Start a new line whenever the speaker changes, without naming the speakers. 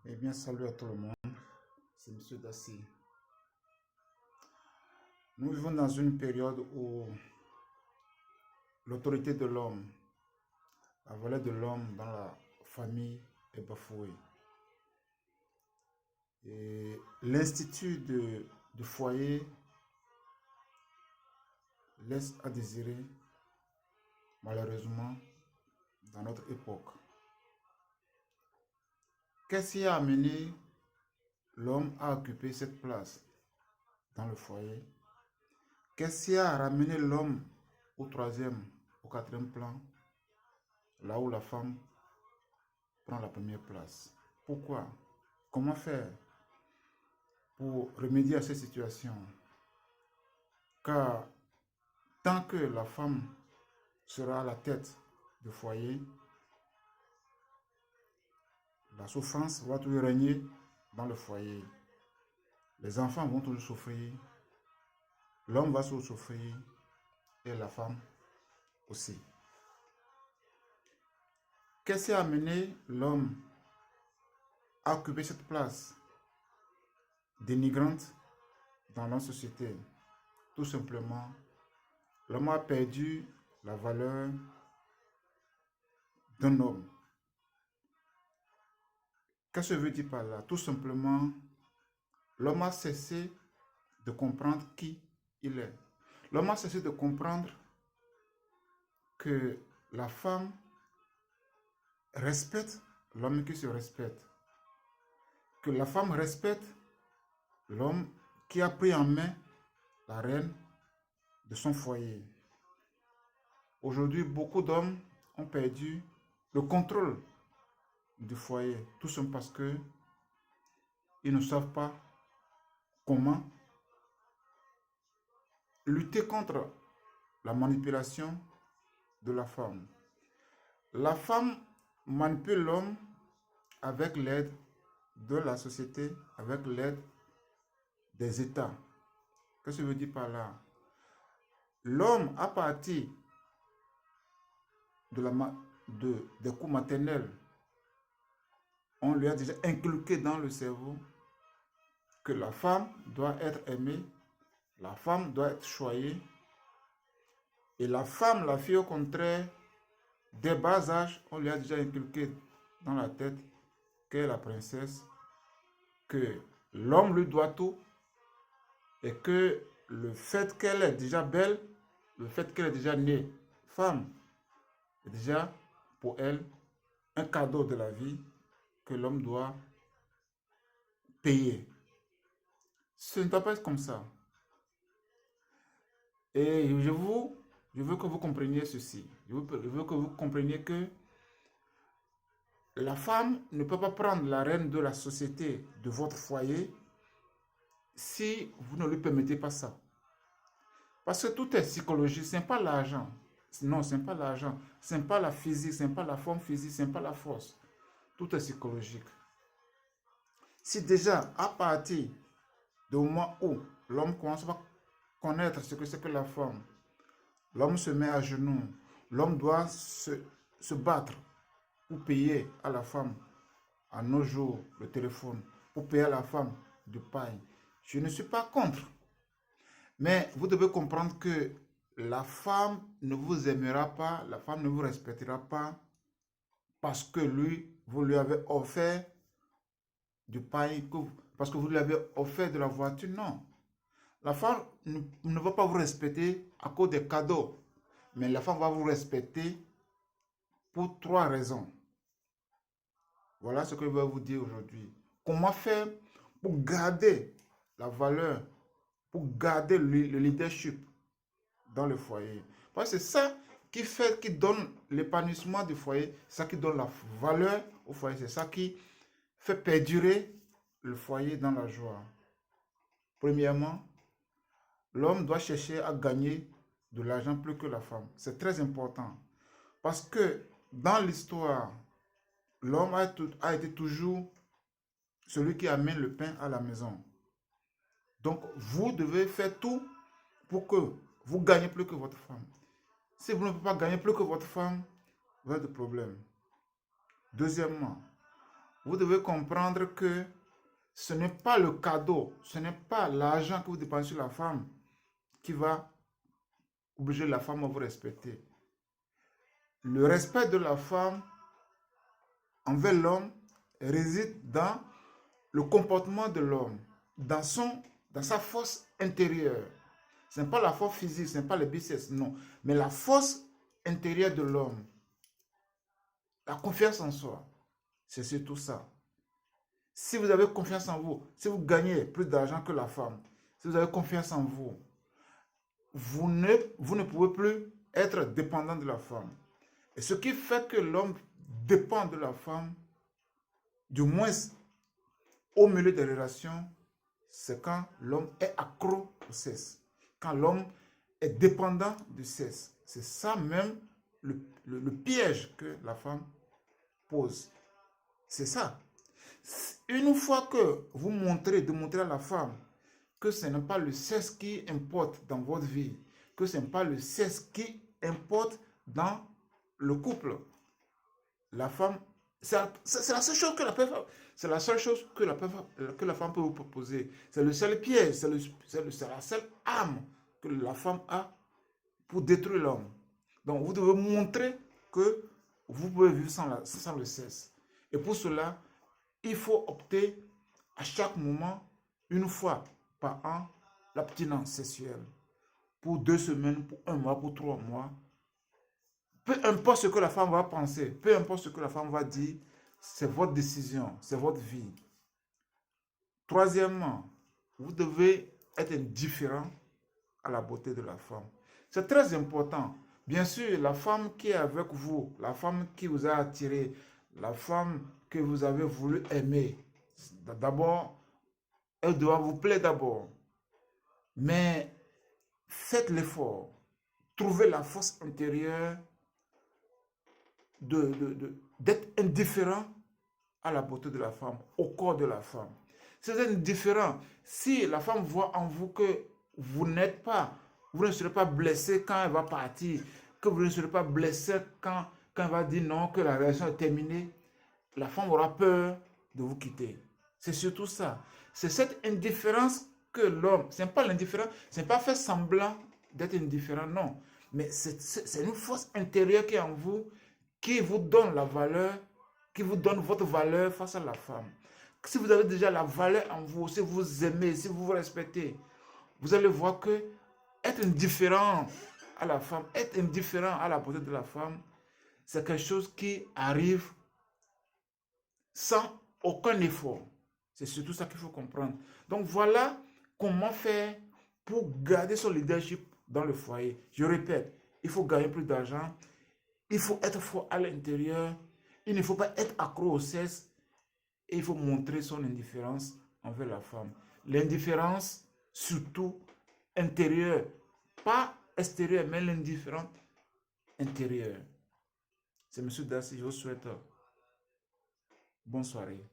Eh bien, salut à tout le monde, c'est Monsieur Dassi. Nous vivons dans une période où l'autorité de l'homme, la valeur de l'homme dans la famille est bafouée. Et l'institut du foyer laisse à désirer, malheureusement, dans notre époque. Qu'est-ce qui a amené l'homme à occuper cette place dans le foyer? Qu'est-ce qui a ramené l'homme au troisième, au quatrième plan, là où la femme prend la première place? Pourquoi? Comment faire pour remédier à cette situation? Car tant que la femme sera à la tête du foyer, la souffrance va toujours régner dans le foyer. Les enfants vont toujours souffrir, l'homme va toujours souffrir et la femme aussi. Qu'est-ce qui a amené l'homme à occuper cette place dénigrante dans la société? Tout simplement, l'homme a perdu la valeur d'un homme. Qu'est-ce que je veux dire par là? Tout simplement, l'homme a cessé de comprendre qui il est. L'homme a cessé de comprendre que la femme respecte l'homme qui se respecte. Que la femme respecte l'homme qui a pris en main la reine de son foyer. Aujourd'hui, beaucoup d'hommes ont perdu le contrôle du foyer, tout simplement parce que ils ne savent pas comment lutter contre la manipulation de la femme. La femme manipule l'homme avec l'aide de la société, avec l'aide des États. Qu'est-ce que je veux dire par là? L'homme, à partir des coups maternels, on lui a déjà inculqué dans le cerveau que la femme doit être aimée, la femme doit être choyée, et la femme, la fille au contraire, dès bas âge, on lui a déjà inculqué dans la tête qu'elle est la princesse, que l'homme lui doit tout, et que le fait qu'elle est déjà belle, le fait qu'elle est déjà née femme, est déjà pour elle un cadeau de la vie que l'homme doit payer. Ce ne doit pas être comme ça. Et je veux que vous compreniez ceci. Je veux que vous compreniez que la femme ne peut pas prendre la reine de la société de votre foyer si vous ne lui permettez pas ça. Parce que tout est psychologique, ce n'est pas l'argent. Non, ce n'est pas l'argent. Ce n'est pas la physique, ce n'est pas la forme physique, ce n'est pas la force. Tout est psychologique. Si déjà, à partir du moment où l'homme commence à connaître ce que c'est que la femme, l'homme se met à genoux, l'homme doit se battre pour payer à la femme, à nos jours, le téléphone, pour payer à la femme du pain. Je ne suis pas contre. Mais vous devez comprendre que la femme ne vous aimera pas, la femme ne vous respectera pas parce que vous lui avez offert du pain, parce que vous lui avez offert de la voiture. Non. La femme ne va pas vous respecter à cause des cadeaux. Mais la femme va vous respecter pour trois raisons. Voilà ce que je vais vous dire aujourd'hui. Comment faire pour garder la valeur, pour garder le leadership dans le foyer. Parce que c'est ça qui donne l'épanouissement du foyer, c'est ça qui donne la valeur au foyer, c'est ça qui fait perdurer le foyer dans la joie. Premièrement, l'homme doit chercher à gagner de l'argent plus que la femme. C'est très important. Parce que dans l'histoire, l'homme a été toujours celui qui amène le pain à la maison. Donc, vous devez faire tout pour que vous gagnez plus que votre femme. Si vous ne pouvez pas gagner plus que votre femme, vous avez des problèmes. Deuxièmement, vous devez comprendre que ce n'est pas le cadeau, ce n'est pas l'argent que vous dépensez sur la femme qui va obliger la femme à vous respecter. Le respect de la femme envers l'homme réside dans le comportement de l'homme, dans sa force intérieure. Ce n'est pas la force physique, ce n'est pas le biceps, non. Mais la force intérieure de l'homme. La confiance en soi. C'est surtout ça. Si vous avez confiance en vous, si vous gagnez plus d'argent que la femme, si vous avez confiance en vous, vous ne pouvez plus être dépendant de la femme. Et ce qui fait que l'homme dépend de la femme, du moins au milieu des relations, c'est quand l'homme est accro au sexe. Quand l'homme est dépendant du sexe. C'est ça même le piège que la femme pose. C'est ça. Une fois que vous démontrez à la femme que ce n'est pas le sexe qui importe dans votre vie, que ce n'est pas le sexe qui importe dans le couple, la femme, c'est la seule chose que la femme peut vous proposer. C'est le seul piège, c'est la seule arme que la femme a pour détruire l'homme. Donc vous devez montrer que vous pouvez vivre sans le sexe. Et pour cela, il faut opter à chaque moment, une fois par an, l'abstinence sexuelle. Pour 2 semaines, pour 1 mois, pour 3 mois. Peu importe ce que la femme va penser, peu importe ce que la femme va dire, c'est votre décision, c'est votre vie. Troisièmement, vous devez être indifférent à la beauté de la femme. C'est très important. Bien sûr, la femme qui est avec vous, la femme qui vous a attiré, la femme que vous avez voulu aimer, d'abord, elle doit vous plaire d'abord. Mais faites l'effort. Trouvez la force intérieure d'être indifférent à la beauté de la femme, au corps de la femme. C'est indifférent. Si la femme voit en vous que vous ne serez pas blessé quand elle va partir, que vous ne serez pas blessé quand elle va dire non, que la relation est terminée, la femme aura peur de vous quitter. C'est surtout ça. C'est cette indifférence que l'homme, ce n'est pas l'indifférence, ce n'est pas faire semblant d'être indifférent, non. Mais c'est une force intérieure qui est en vous, qui vous donne la valeur, qui vous donne votre valeur face à la femme. Si vous avez déjà la valeur en vous, si vous aimez, si vous vous respectez, vous allez voir que être indifférent à la femme, être indifférent à la beauté de la femme, c'est quelque chose qui arrive sans aucun effort. C'est surtout ça qu'il faut comprendre. Donc voilà comment faire pour garder son leadership dans le foyer. Je répète, il faut gagner plus d'argent, il faut être fort à l'intérieur, il ne faut pas être accro au sexe et il faut montrer son indifférence envers la femme. L'indifférence, surtout intérieure, pas extérieure, mais l'indifférence intérieure. C'est M. Dassi, je vous souhaite bonne soirée.